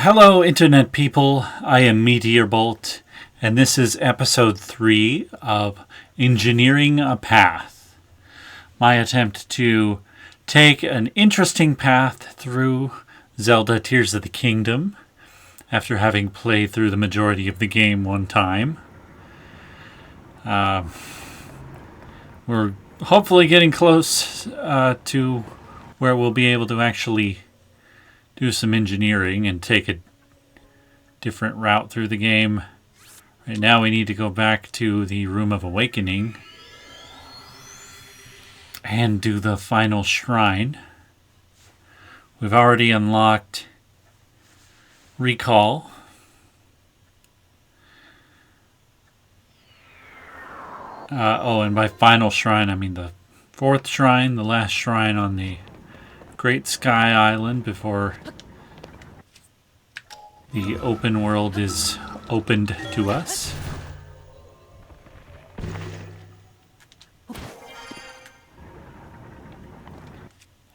Hello, Internet people. I am MeteorBolt, and this is episode 3 of Engineering a Path. My attempt to take an interesting path through Zelda Tears of the Kingdom after having played through the majority of the game one time. We're hopefully getting close to where we'll be able to actually do some engineering and take a different route through the game. Right now we need to go back to the Room of Awakening and do the final shrine. We've already unlocked Recall. And by final shrine I mean the 4th shrine, the last shrine on the Great Sky Island before the open world is opened to us.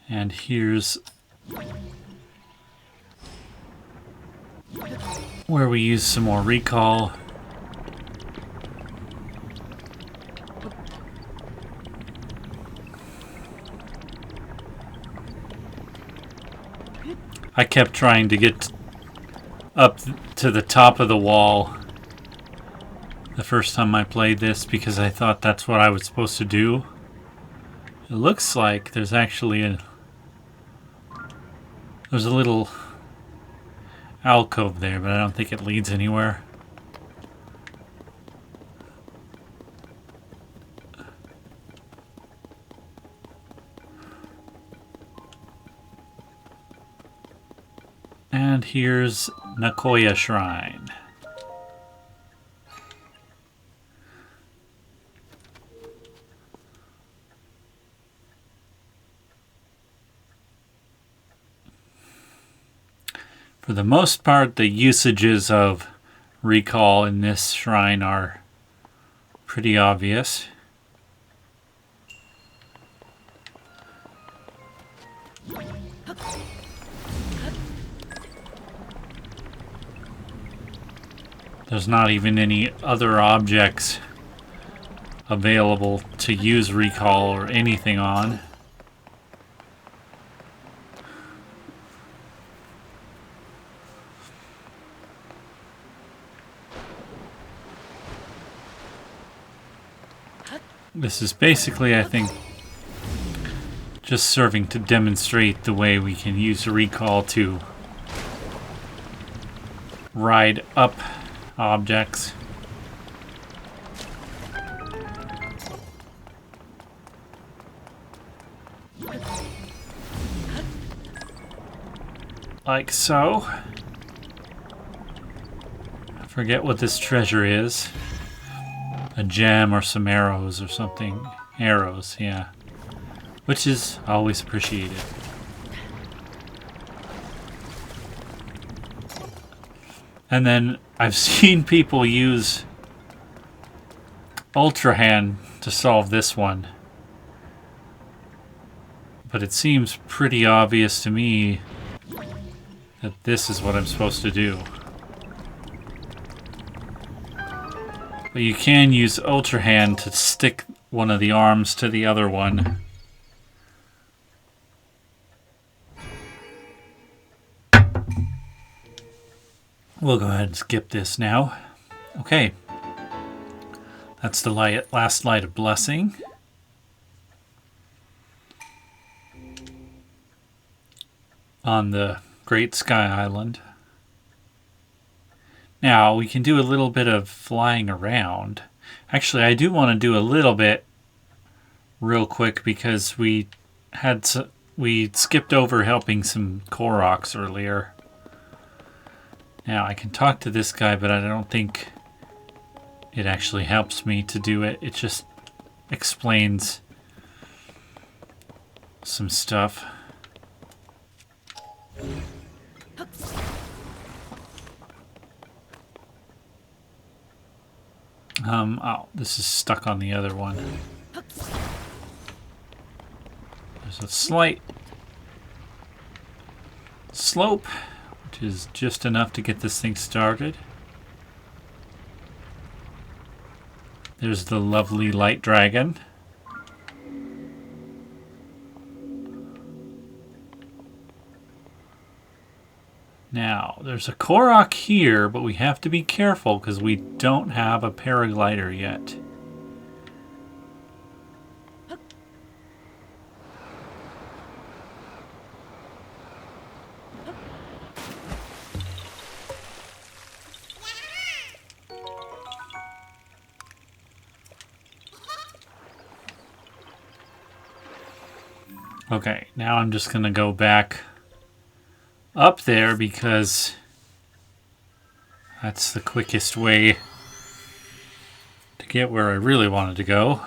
And here's where we use some more recall. I kept trying to get up to the top of the wall the first time I played this because I thought that's what I was supposed to do. It looks like there's actually there's a little alcove there, but I don't think it leads anywhere. And here's Nakoya Shrine. For the most part, the usages of recall in this shrine are pretty obvious. There's not even any other objects available to use recall or anything on. This is basically, I think, just serving to demonstrate the way we can use recall to ride up objects. Like so. I forget what this treasure is. A gem or some arrows or something. Arrows, yeah. Which is always appreciated. And then I've seen people use Ultra Hand to solve this one. But it seems pretty obvious to me that this is what I'm supposed to do. But you can use Ultra Hand to stick one of the arms to the other one. We'll go ahead and skip this now. Okay. That's the last light of blessing. On the Great Sky Island. Now, we can do a little bit of flying around. Actually, I do want to do a little bit real quick because we skipped over helping some Koroks earlier. Now, I can talk to this guy, but I don't think it actually helps me to do it. It just explains some stuff. Oh, this is stuck on the other one. There's a slight slope, which is just enough to get this thing started. There's the lovely light dragon. Now, there's a Korok here, but we have to be careful because we don't have a paraglider yet. Okay, now I'm just going to go back up there because that's the quickest way to get where I really wanted to go.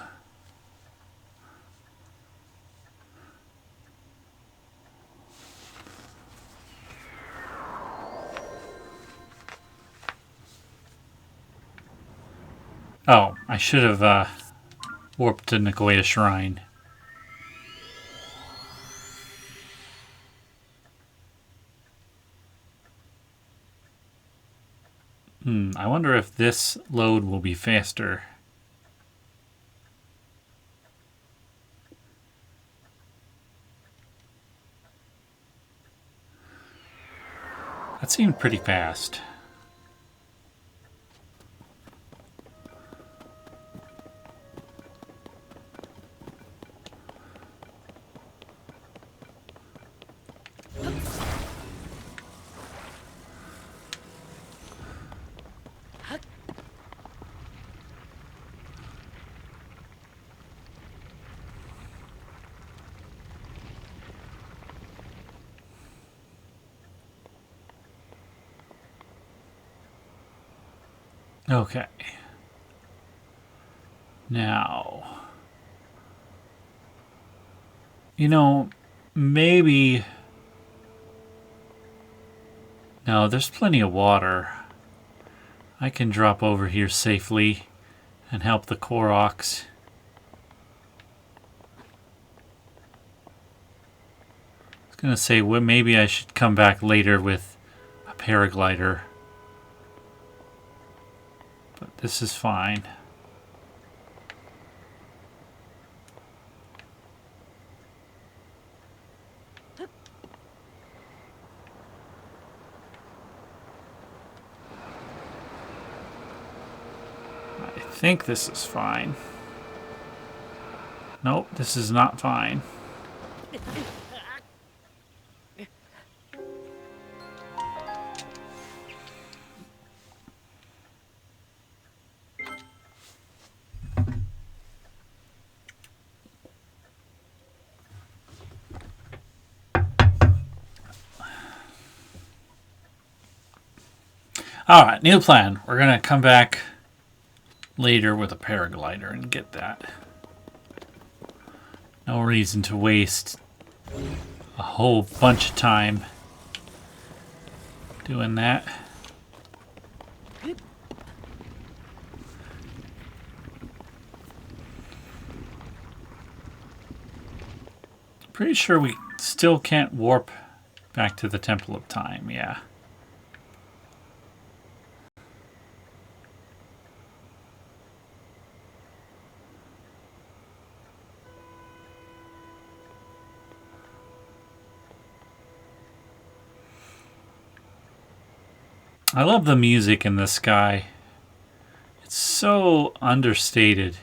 Oh, I should have warped to Nagoya Shrine. I wonder if this load will be faster. That seemed pretty fast. Okay. Now, you know, maybe... No, there's plenty of water. I can drop over here safely and help the Koroks. I was going to say, well, maybe I should come back later with a paraglider. But this is fine. I think this is fine. Nope, this is not fine. Alright, new plan. We're going to come back later with a paraglider and get that. No reason to waste a whole bunch of time doing that. Pretty sure we still can't warp back to the Temple of Time, yeah. I love the music in the sky. It's so understated.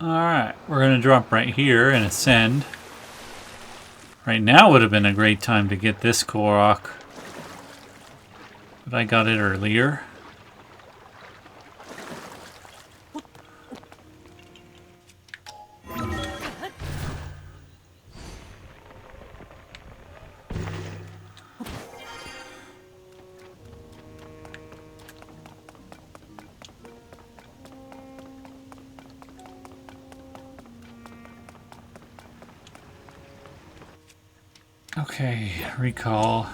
Alright, we're going to drop right here and ascend. Right now would have been a great time to get this Korok. But I got it earlier. Okay, recall.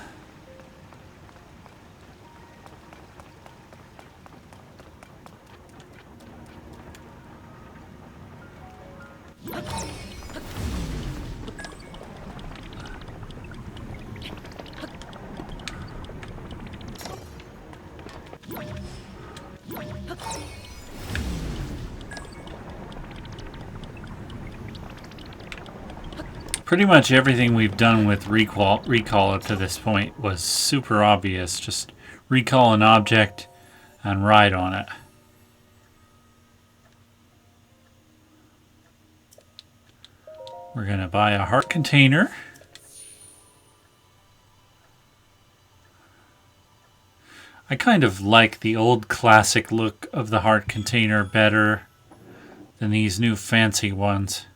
Pretty much everything we've done with recall up to this point was super obvious. Just recall an object and ride on it. We're going to buy a heart container. I kind of like the old classic look of the heart container better than these new fancy ones.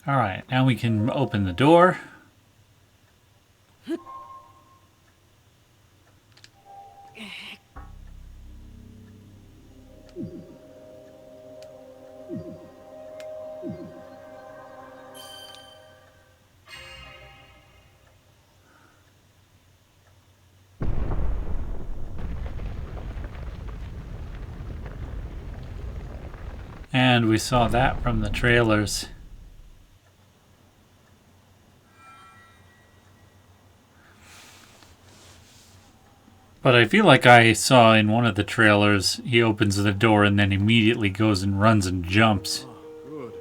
Alright, now we can open the door. And we saw that from the trailers. But I feel like I saw in one of the trailers, he opens the door and then immediately goes and runs and jumps. Ah, good.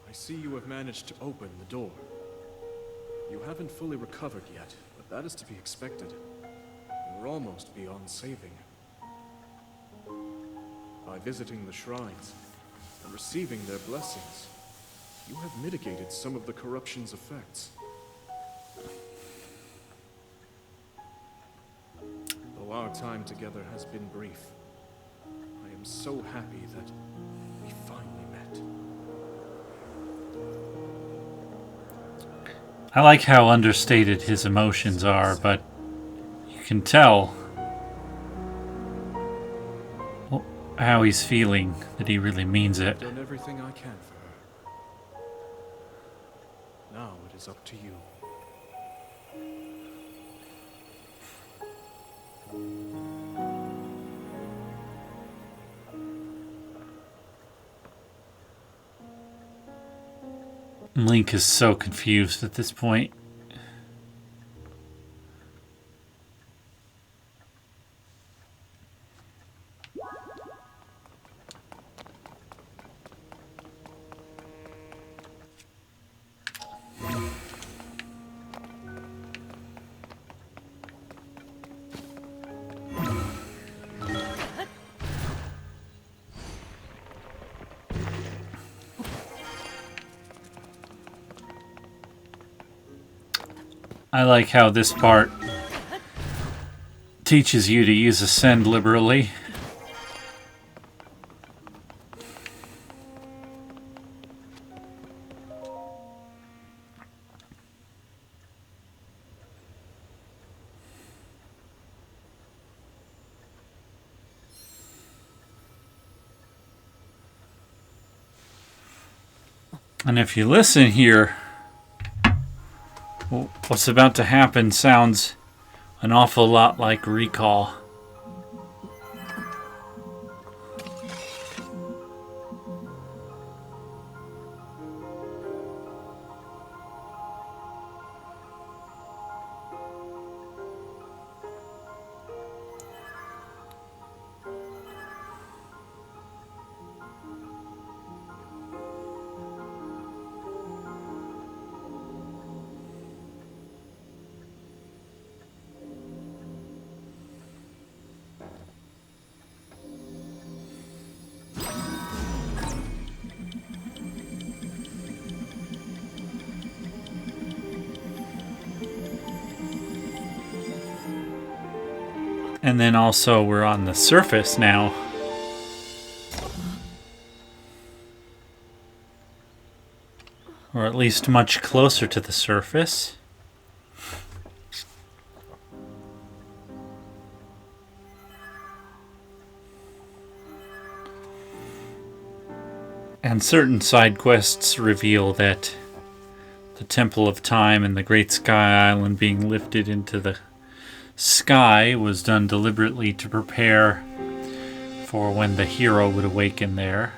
I see you have managed to open the door. You haven't fully recovered yet, but that is to be expected. You're almost beyond saving. By visiting the shrines and receiving their blessings, you have mitigated some of the corruption's effects. Though our time together has been brief, I am so happy that we finally met. I like how understated his emotions are, but you can tell how he's feeling, that he really means it. I've done everything I can for her. Now it is up to you. Link is so confused at this point. I like how this part teaches you to use Ascend liberally. And if you listen here, what's about to happen sounds an awful lot like recall. And then also we're on the surface now. Or at least much closer to the surface. And certain side quests reveal that the Temple of Time and the Great Sky Island being lifted into the sky was done deliberately to prepare for when the hero would awaken there.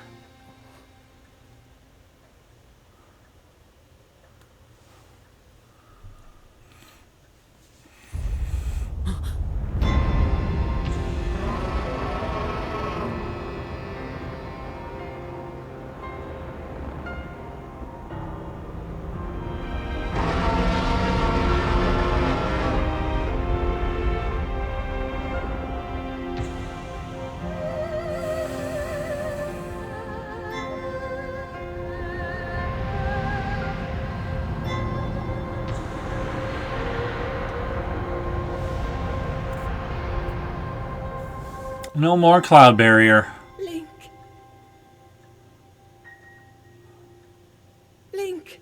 No more cloud barrier. Link. Link.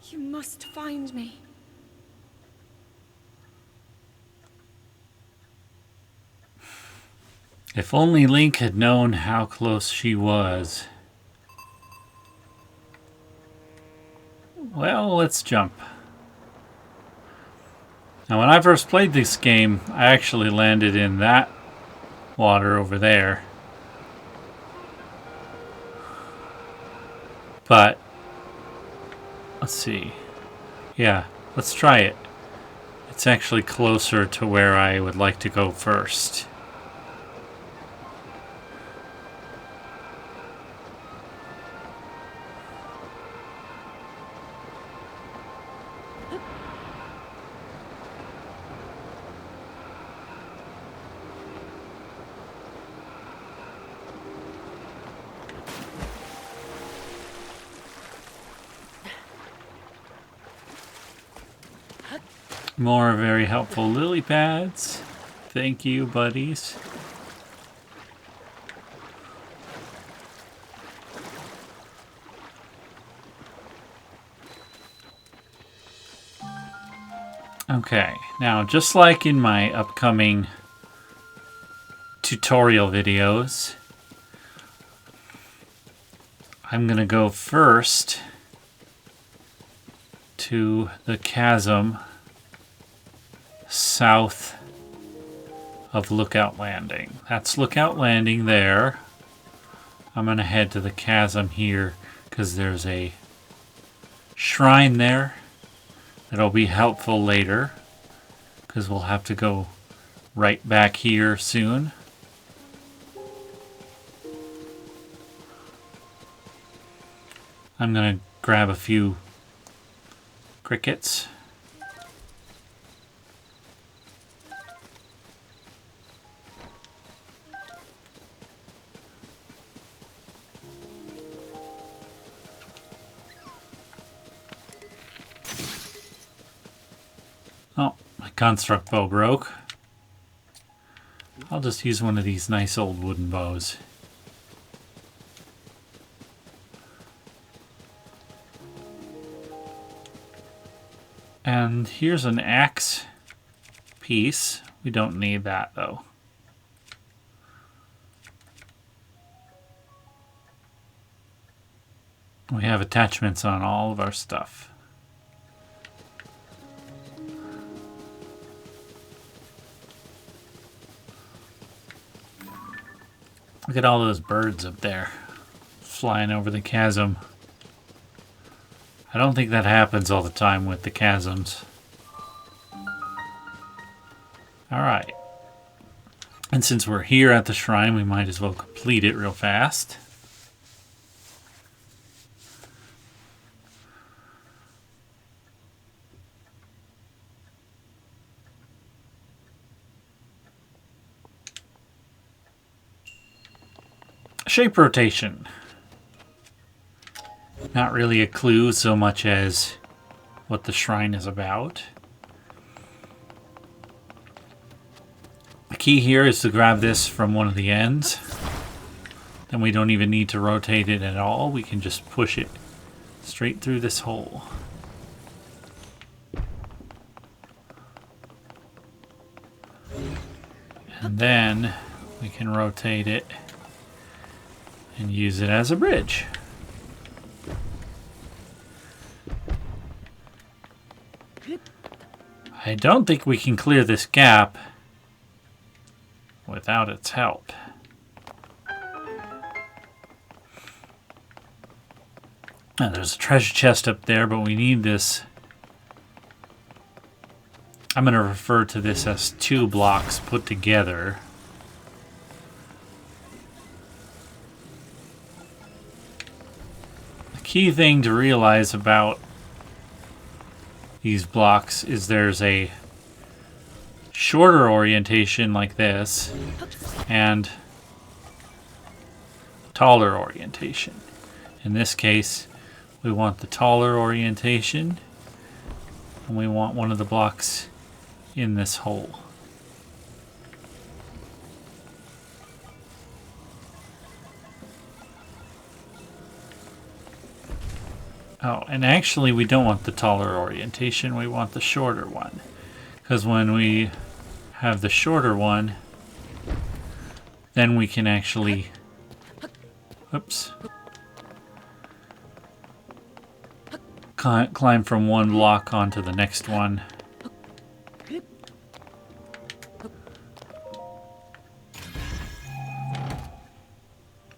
You must find me. If only Link had known how close she was. Well, let's jump. Now, when I first played this game, I actually landed in that water over there. But, let's see. Yeah, let's try it. It's actually closer to where I would like to go first. More very helpful lily pads. Thank you, buddies. Okay, now just like in my upcoming tutorial videos, I'm gonna go first to the chasm south of Lookout Landing. That's Lookout Landing there. I'm gonna head to the chasm here because there's a shrine there that'll be helpful later because we'll have to go right back here soon. I'm gonna grab a few crickets. Oh, my construct bow broke. I'll just use one of these nice old wooden bows. And here's an axe piece. We don't need that though. We have attachments on all of our stuff. Look at all those birds up there flying over the chasm. I don't think that happens all the time with the chasms. Alright. And since we're here at the shrine, we might as well complete it real fast. Shape rotation. Not really a clue so much as what the shrine is about. The key here is to grab this from one of the ends. Then we don't even need to rotate it at all. We can just push it straight through this hole. And then we can rotate it and use it as a bridge. I don't think we can clear this gap without its help. Now, there's a treasure chest up there, but we need this. I'm going to refer to this as 2 blocks put together. The key thing to realize about these blocks is there's a shorter orientation like this and taller orientation. In this case, we want the taller orientation, and we want one of the blocks in this hole. Oh, and actually we don't want the taller orientation, we want the shorter one. Because when we have the shorter one, then we can actually... Oops. Climb from one block onto the next one.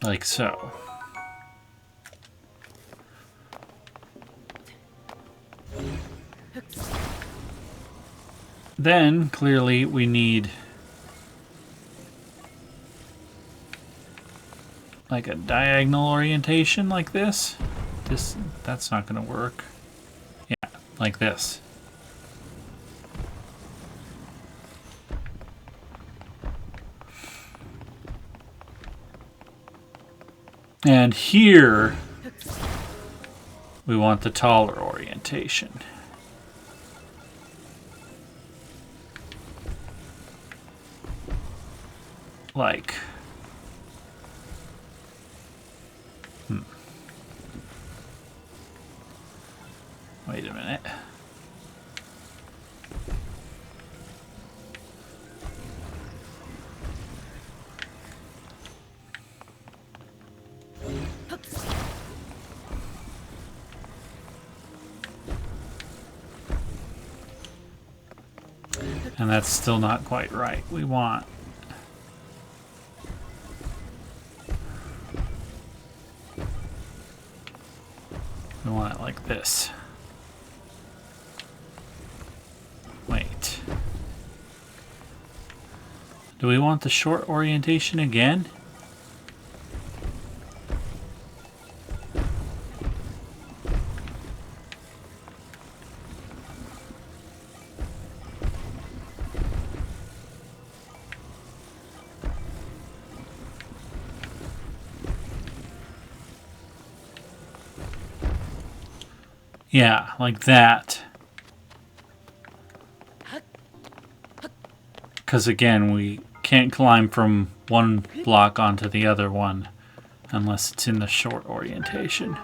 Like so. Then, clearly, we need like a diagonal orientation like this. That's not going to work. Yeah, like this. And here, we want the taller orientation. Like, wait a minute. And that's still not quite right. We want it like this. Wait. Do we want the short orientation again? Yeah, like that. Because again, we can't climb from one block onto the other one unless it's in the short orientation.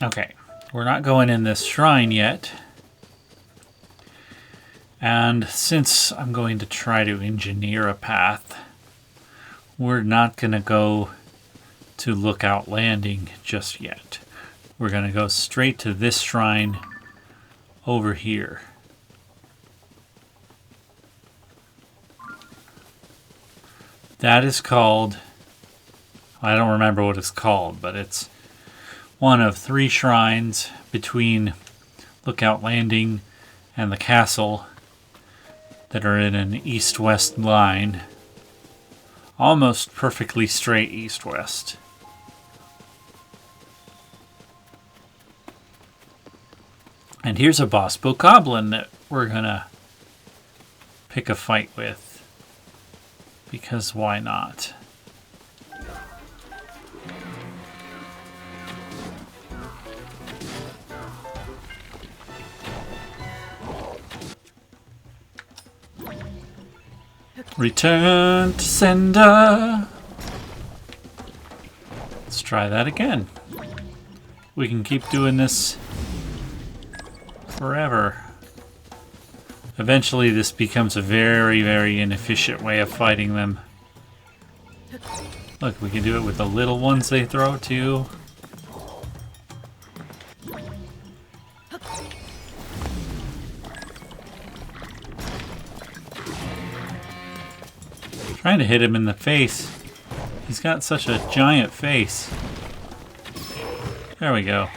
Okay, we're not going in this shrine yet. And since I'm going to try to engineer a path, we're not going to go to Lookout Landing just yet. We're going to go straight to this shrine over here. That is called, I don't remember what it's called, but it's one of 3 shrines between Lookout Landing and the castle that are in an east-west line. Almost perfectly straight east-west. And here's a boss bokoblin that we're gonna pick a fight with. Because why not? Return to sender. Let's try that again. We can keep doing this forever. Eventually this becomes a very, very inefficient way of fighting them. Look, we can do it with the little ones they throw too. Trying to hit him in the face. He's got such a giant face. There we go.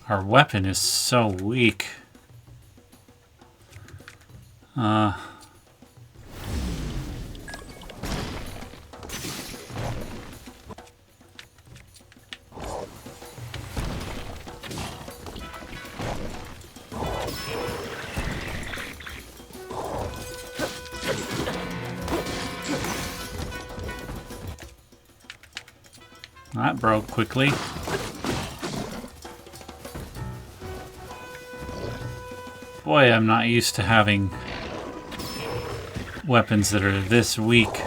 Our weapon is so weak. That broke quickly. Boy, I'm not used to having weapons that are this weak.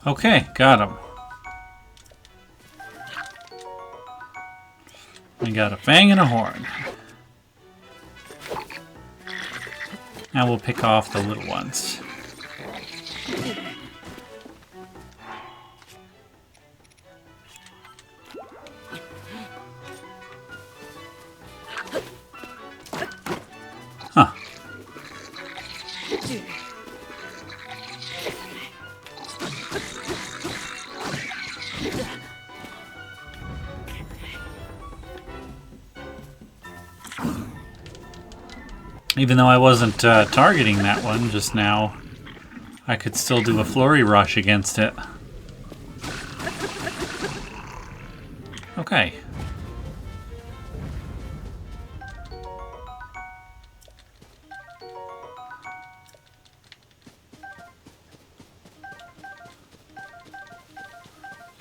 Okay, got him. We got a fang and a horn. Now we'll pick off the little ones. Huh. Even though I wasn't targeting that one just now, I could still do a flurry rush against it. Okay.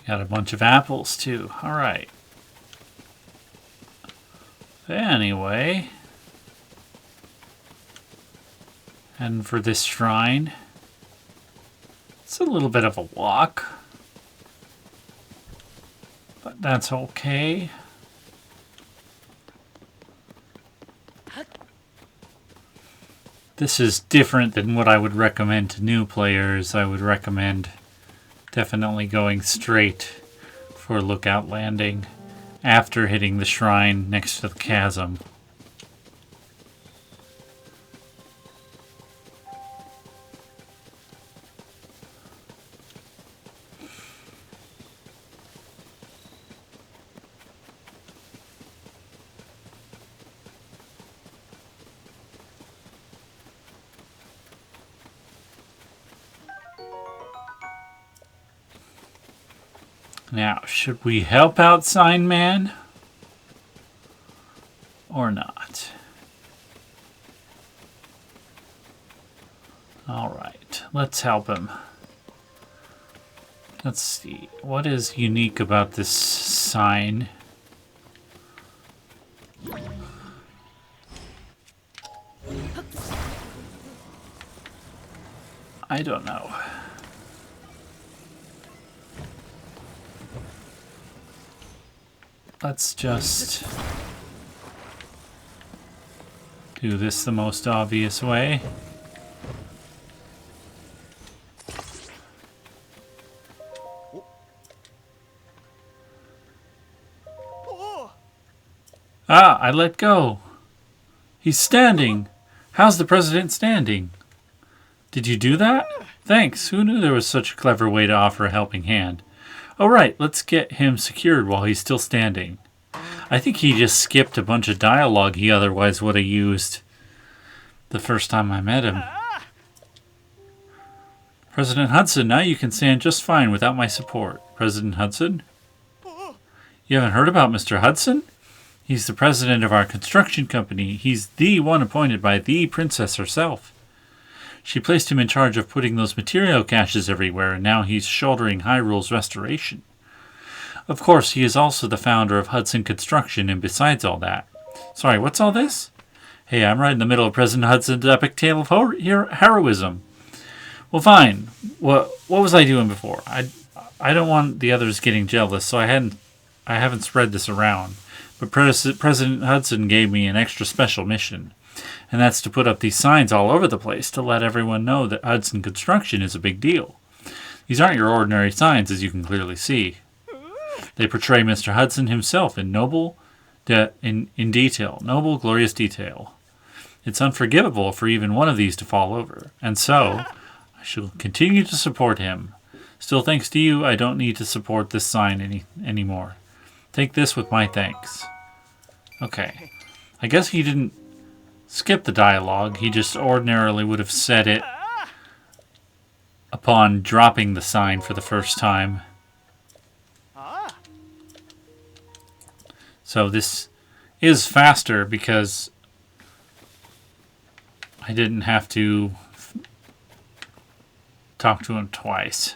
Got a bunch of apples too. All right. Anyway. And for this shrine, it's a little bit of a walk, but that's okay. This is different than what I would recommend to new players. I would recommend definitely going straight for Lookout Landing after hitting the shrine next to the chasm. Now, should we help out Sign Man? Or not? Alright, let's help him. Let's see. What is unique about this sign? I don't know. Let's just do this the most obvious way. Ah, I let go. He's standing. How's the president standing? Did you do that? Thanks. Who knew there was such a clever way to offer a helping hand? All right, let's get him secured while he's still standing. I think he just skipped a bunch of dialogue he otherwise would have used the first time I met him. President Hudson, now you can stand just fine without my support. President Hudson? You haven't heard about Mr. Hudson? He's the president of our construction company. He's the one appointed by the princess herself. She placed him in charge of putting those material caches everywhere, and now he's shouldering Hyrule's restoration. Of course, he is also the founder of Hudson Construction, and besides all that... Sorry, what's all this? Hey, I'm right in the middle of President Hudson's epic tale of heroism. Well, fine. What was I doing before? I don't want the others getting jealous, so I haven't spread this around. But President Hudson gave me an extra special mission, and that's to put up these signs all over the place to let everyone know that Hudson Construction is a big deal. These aren't your ordinary signs, as you can clearly see. They portray Mr. Hudson himself in detail, noble, glorious detail. It's unforgivable for even one of these to fall over, and so I shall continue to support him. Still, thanks to you, I don't need to support this sign anymore. Take this with my thanks. Okay. I guess he didn't skip the dialogue. He just ordinarily would have said it upon dropping the sign for the first time. So this is faster because I didn't have to talk to him twice.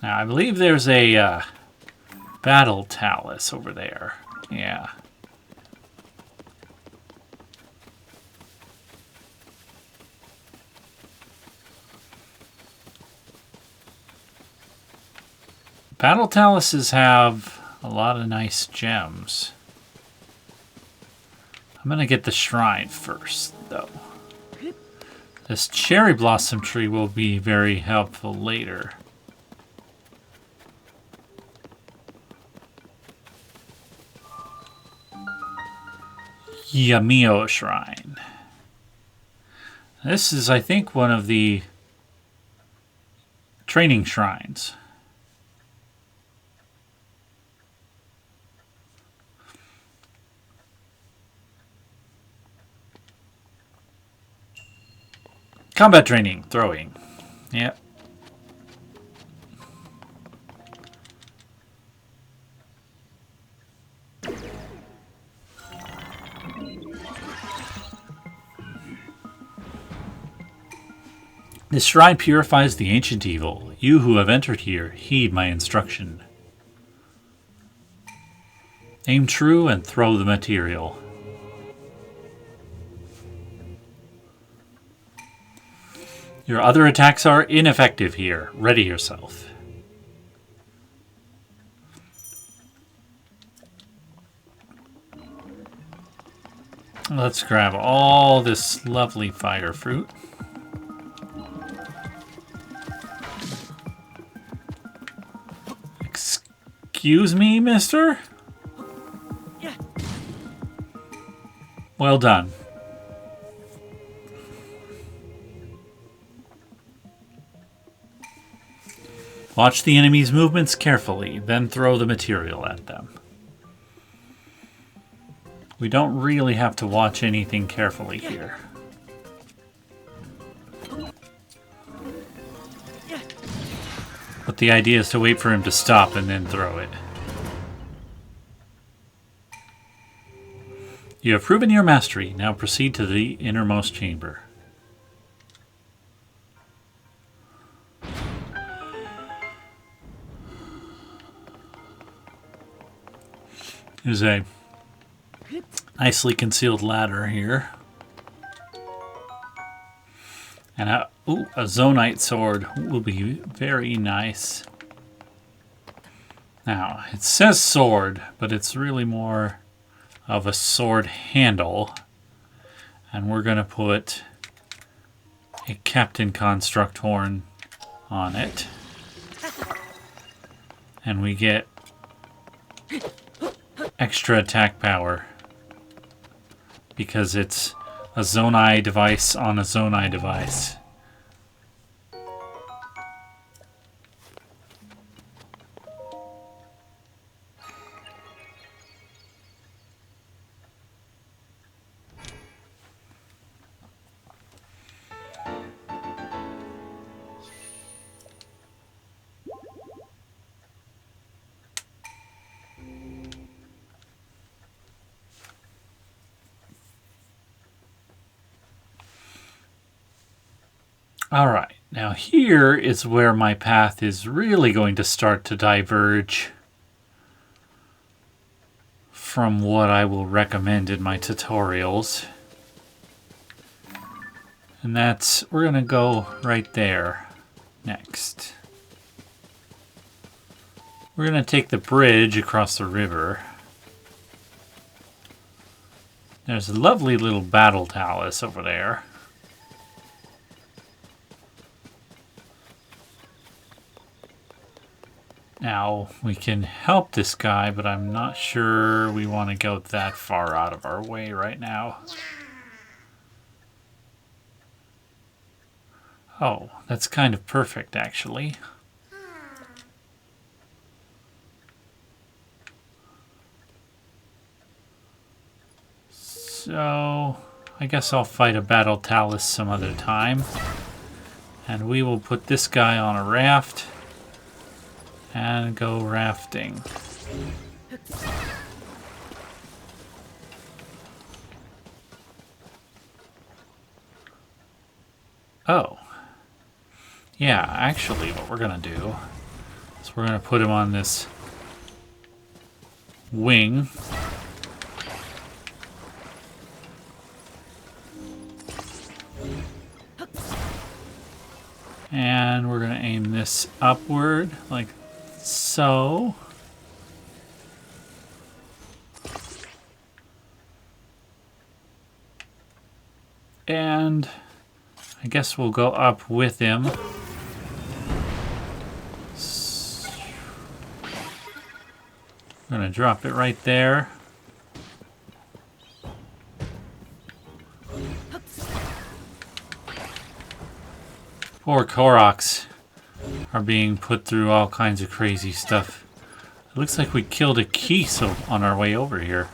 Now, I believe there's a battle talus over there. Yeah. Battle taluses have a lot of nice gems. I'm going to get the shrine first, though. This cherry blossom tree will be very helpful later. Yamio Shrine. This is, I think, one of the training shrines. Combat training, throwing. Yep. This shrine purifies the ancient evil. You who have entered here, heed my instruction. Aim true and throw the material. Your other attacks are ineffective here. Ready yourself. Let's grab all this lovely fire fruit. Excuse me, mister? Well done. Watch the enemy's movements carefully, then throw the material at them. We don't really have to watch anything carefully here. But the idea is to wait for him to stop and then throw it. You have proven your mastery. Now proceed to the innermost chamber. There's a nicely concealed ladder here. And a Zonite sword will be very nice. Now, it says sword, but it's really more of a sword handle. And we're going to put a Captain Construct horn on it. And we get extra attack power because it's a Zonai device on a Zonai device. Alright, now here is where my path is really going to start to diverge from what I will recommend in my tutorials. And that's, we're going to go right there next. We're going to take the bridge across the river. There's a lovely little battle talus over there. Now, we can help this guy, but I'm not sure we want to go that far out of our way right now. Oh, that's kind of perfect, actually. So, I guess I'll fight a battle talus some other time. And we will put this guy on a raft and go rafting. Oh. Yeah, actually what we're going to do is we're going to put him on this wing. And we're going to aim this upward like so. And I guess we'll go up with him. I'm going to drop it right there. Poor Koroks are being put through all kinds of crazy stuff. It looks like we killed a Keese on our way over here.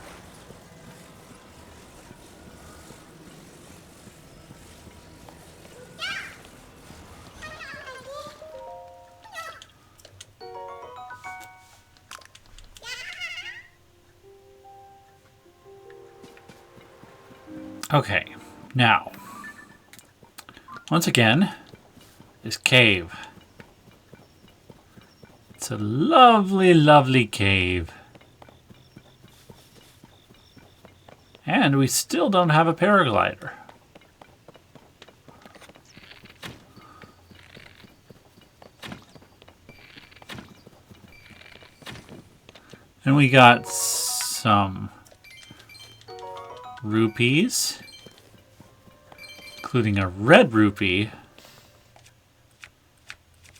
Okay, now, once again, this cave. It's a lovely, lovely cave. And we still don't have a paraglider. And we got some rupees, including a red rupee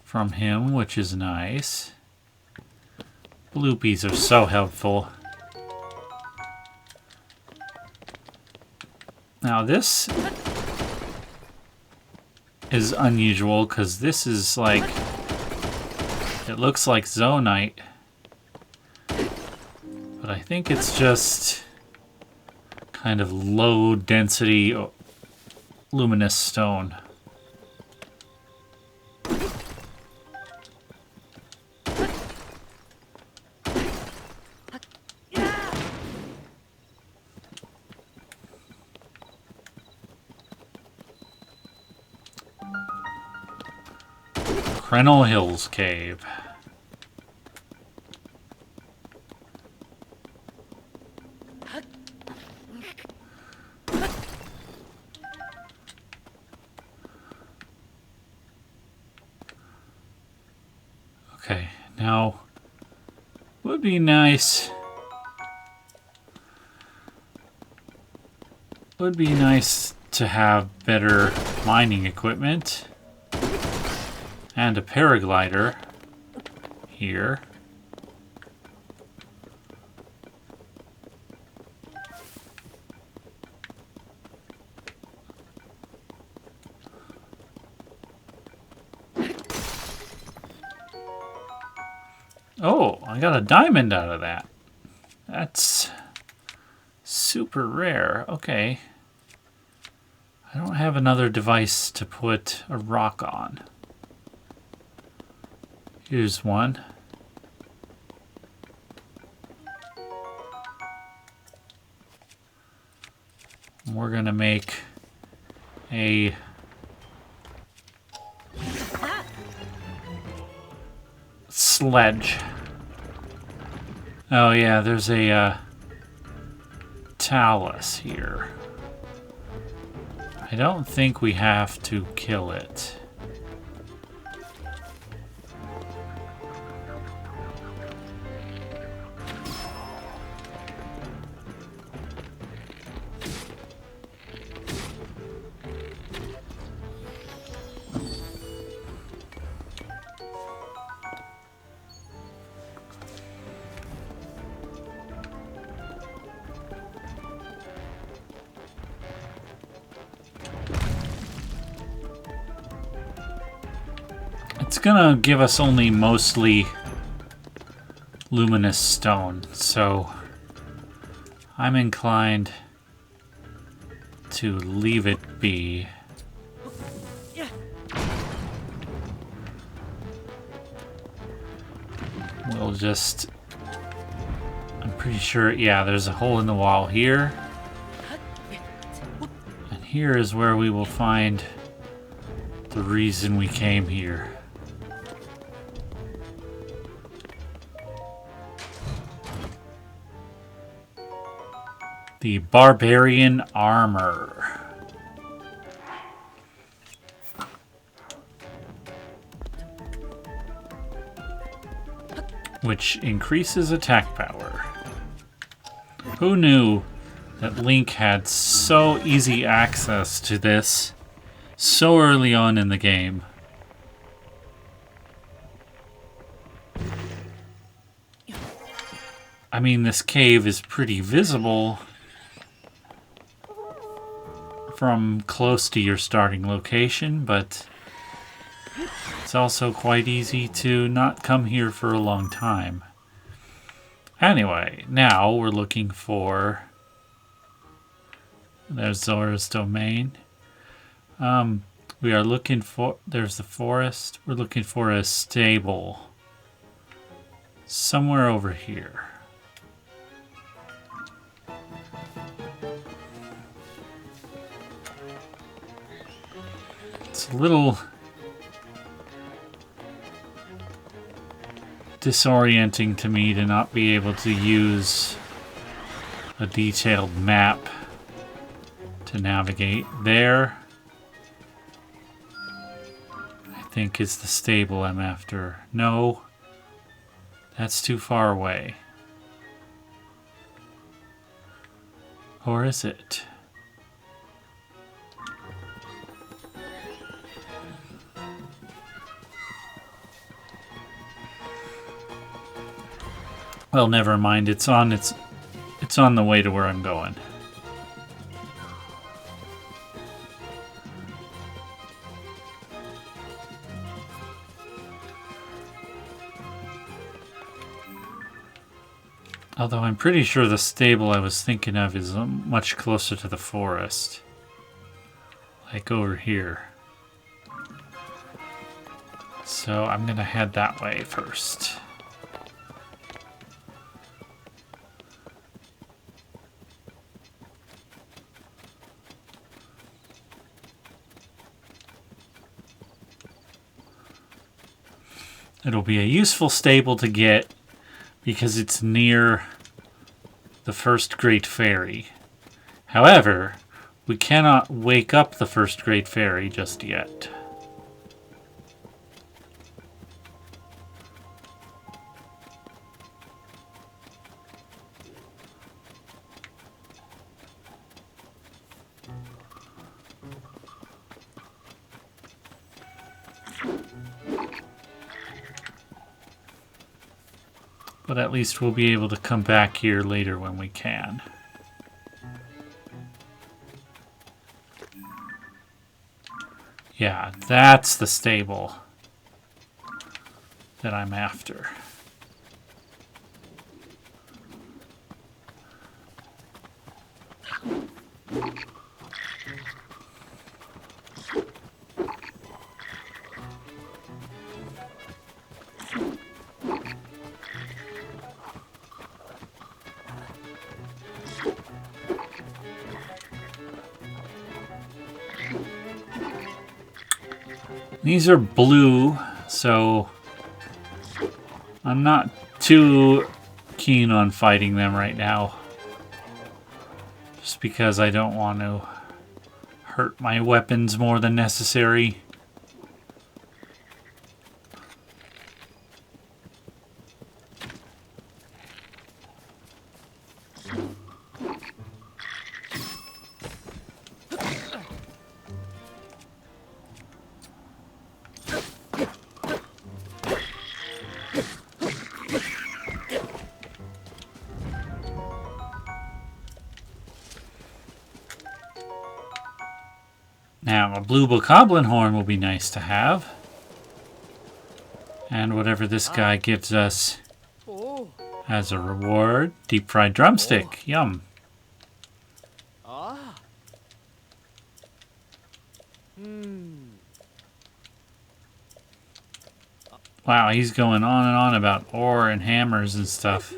from him, which is nice. Bluepies are so helpful. Now this is unusual because this is like, it looks like zonite, but I think it's just kind of low density luminous stone. Crenel Hills Cave. Okay, now would be nice. Would be nice to have better mining equipment. And a paraglider here. Oh, I got a diamond out of that. That's super rare. Okay. I don't have another device to put a rock on. Here's one. We're gonna make a sledge. Oh yeah, there's a Talus here. I don't think we have to kill it. It's gonna give us only mostly luminous stone, so I'm inclined to leave it be. We'll just... I'm pretty sure, yeah, there's a hole in the wall here. And here is where we will find the reason we came here. The Barbarian Armor. Which increases attack power. Who knew that Link had so easy access to this so early on in the game? I mean, this cave is pretty visible from close to your starting location, but it's also quite easy to not come here for a long time. Anyway, now we're looking for... There's Zora's domain. We are looking for... There's the forest. We're looking for a stable. Somewhere over here. It's a little disorienting to me to not be able to use a detailed map to navigate. There, I think, is the stable I'm after. No, that's too far away. Or is it? Well, never mind. It's on the way to where I'm going. Although I'm pretty sure the stable I was thinking of is much closer to the forest. Like over here. So I'm gonna head that way first. It'll be a useful stable to get because it's near the first Great Fairy. However, we cannot wake up the first Great Fairy just yet. But at least we'll be able to come back here later when we can. Yeah, that's the stable that I'm after. These are blue, so I'm not too keen on fighting them right now. Just because I don't want to hurt my weapons more than necessary. Now, a blue bokoblin horn will be nice to have. And whatever this guy gives us as a reward. Deep fried drumstick. Yum. Wow, he's going on and on about ore and hammers and stuff.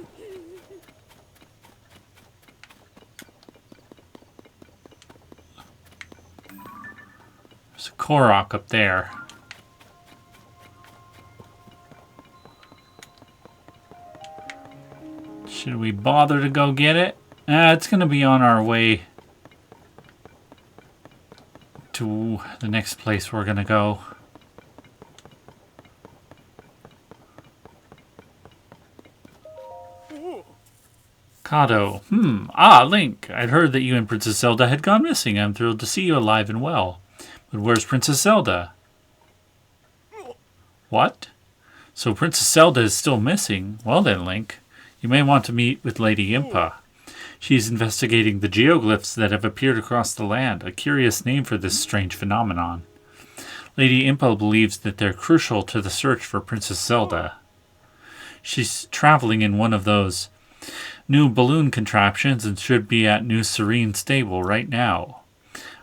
There's a Korok up there. Should we bother to go get it? It's going to be on our way to the next place we're going to go. Kato. Link. I'd heard that you and Princess Zelda had gone missing. I'm thrilled to see you alive and well. But where's Princess Zelda? What? So Princess Zelda is still missing? Well then, Link. You may want to meet with Lady Impa. She's investigating the geoglyphs that have appeared across the land, a curious name for this strange phenomenon. Lady Impa believes that they're crucial to the search for Princess Zelda. She's traveling in one of those new balloon contraptions and should be at New Serene Stable right now.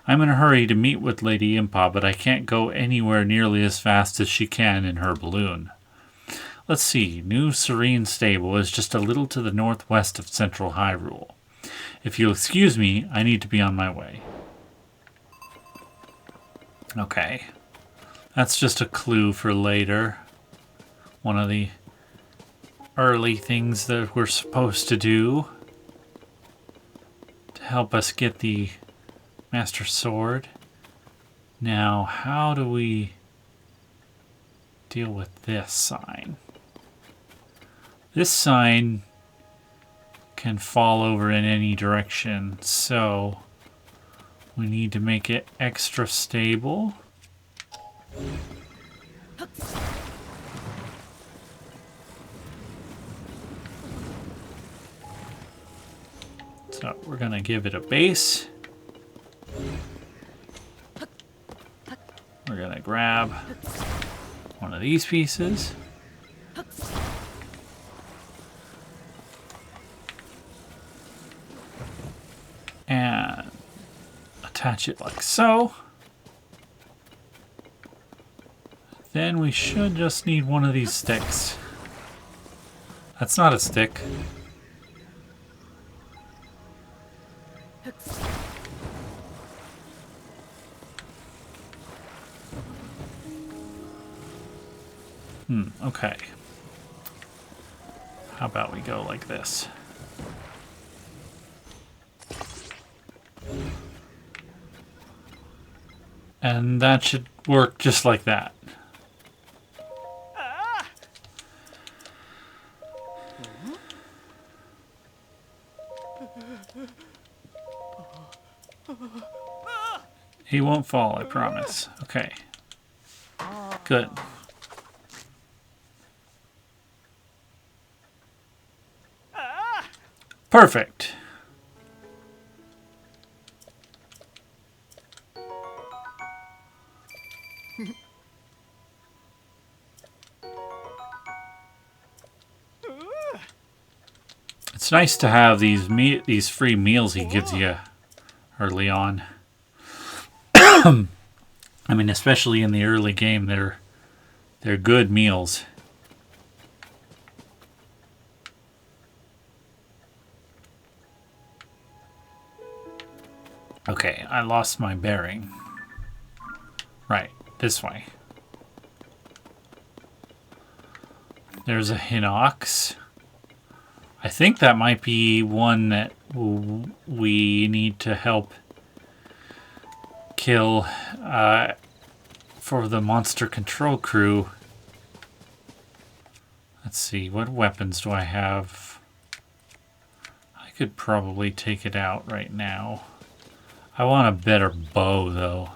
I'm in a hurry to meet with Lady Impa, but I can't go anywhere nearly as fast as she can in her balloon. Let's see, New Serene Stable is just a little to the northwest of Central Hyrule. If you'll excuse me, I need to be on my way. Okay. That's just a clue for later. One of the early things that we're supposed to do to help us get the Master Sword. Now, how do we deal with this sign? This sign can fall over in any direction, so we need to make it extra stable. So we're going to give it a base. We're going to grab one of these pieces. And attach it like so. Then we should just need one of these sticks. That's not a stick. Okay. How about we go like this? And that should work just like that. He won't fall, I promise. Okay. Good. Perfect. It's nice to have these free meals he gives you early on. I mean, especially in the early game, they're good meals. Okay, I lost my bearing. Right, this way. There's a Hinox. I think that might be one that we need to help kill for the monster control crew. Let's see, what weapons do I have? I could probably take it out right now. I want a better bow, though.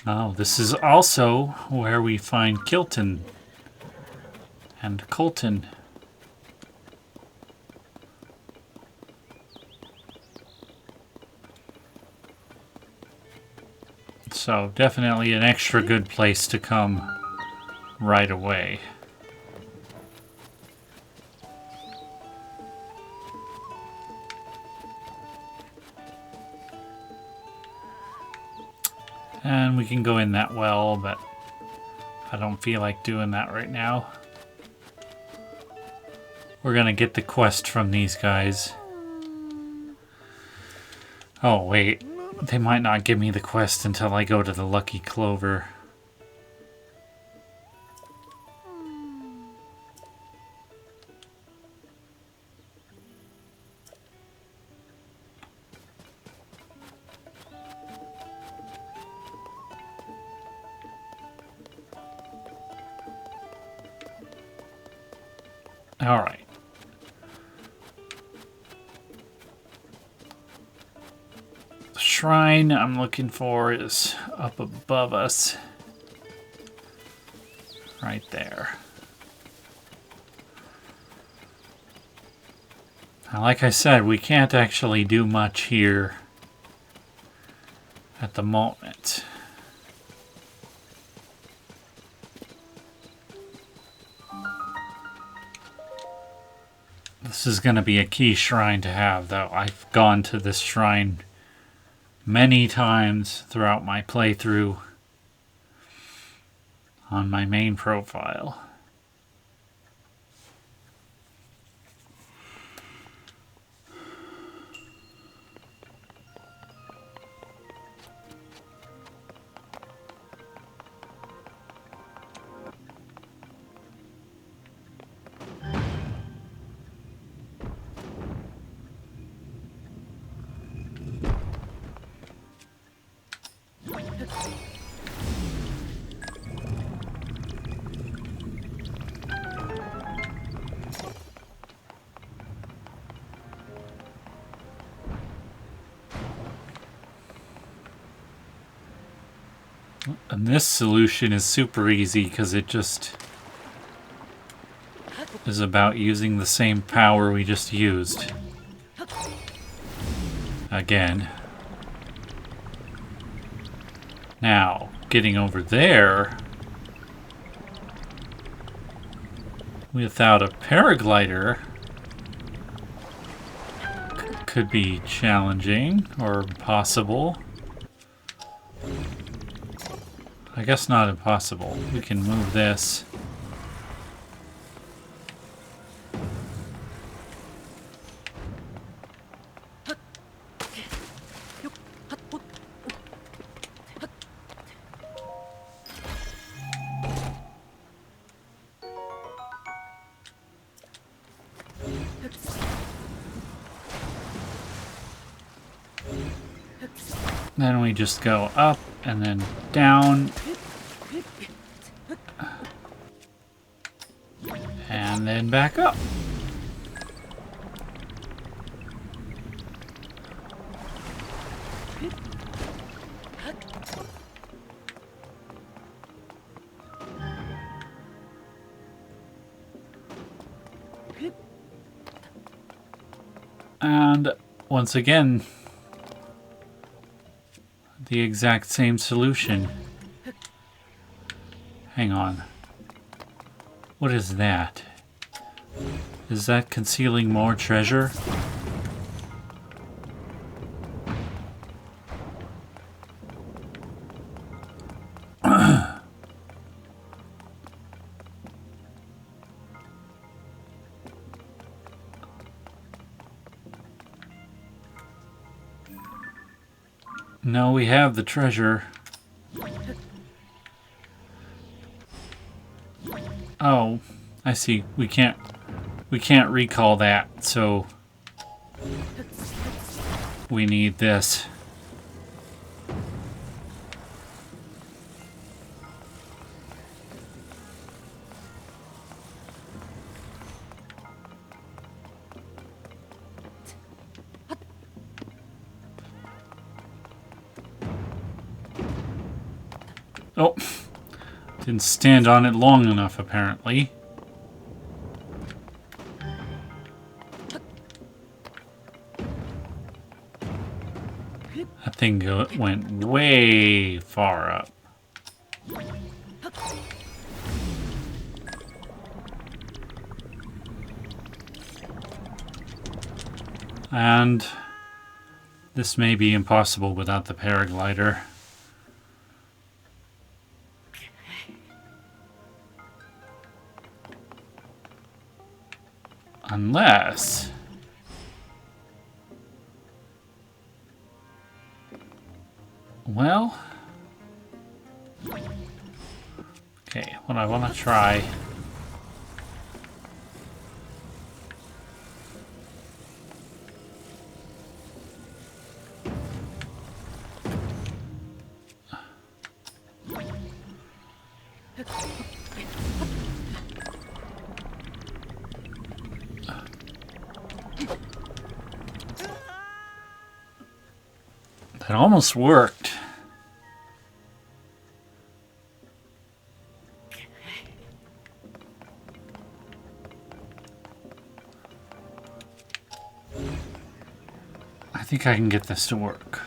Oh, this is also where we find Kilton and Colton. So definitely an extra good place to come right away. And we can go in that well, but I don't feel like doing that right now. We're gonna get the quest from these guys. Oh, wait. They might not give me the quest until I go to the Lucky Clover. All right. The shrine I'm looking for is up above us. Right there. Now, like I said, we can't actually do much here at the moment. This is going to be a key shrine to have, though. I've gone to this shrine many times throughout my playthrough on my main profile. And this solution is super easy because it just is about using the same power we just used. Again. Now, getting over there without a paraglider could be challenging or possible. I guess not impossible. We can move this. Then we just go up and then down. And then back up. And once again, the exact same solution. Hang on. What is that? Is that concealing more treasure? No, we have the treasure. Oh, I see. We can't recall that, so we need this. Oh, didn't stand on it long enough, apparently. That thing went way far up. And this may be impossible without the paraglider. Unless... well... okay, what I want to try... that almost worked. I think I can get this to work.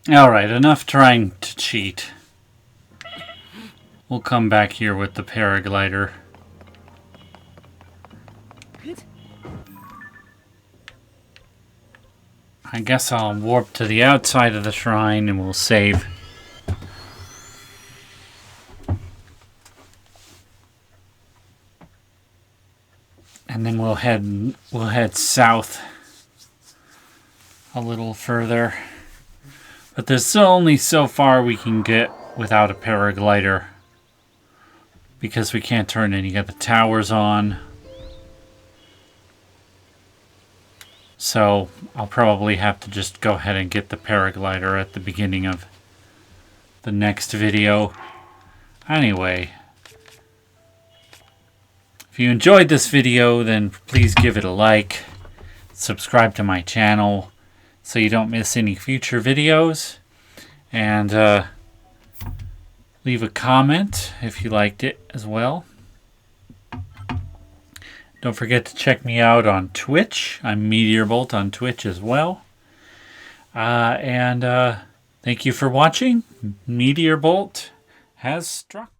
Alright, enough trying to cheat. We'll come back here with the paraglider. I guess I'll warp to the outside of the shrine and we'll save. And then we'll head south a little further. But there's still only so far we can get without a paraglider. Because we can't turn any of the towers on. So I'll probably have to just go ahead and get the paraglider at the beginning of the next video. Anyway, if you enjoyed this video, then please give it a like. Subscribe to my channel so you don't miss any future videos. And leave a comment if you liked it as well. Don't forget to check me out on Twitch. I'm MeteorBolt on Twitch as well. Thank you for watching. MeteorBolt has struck.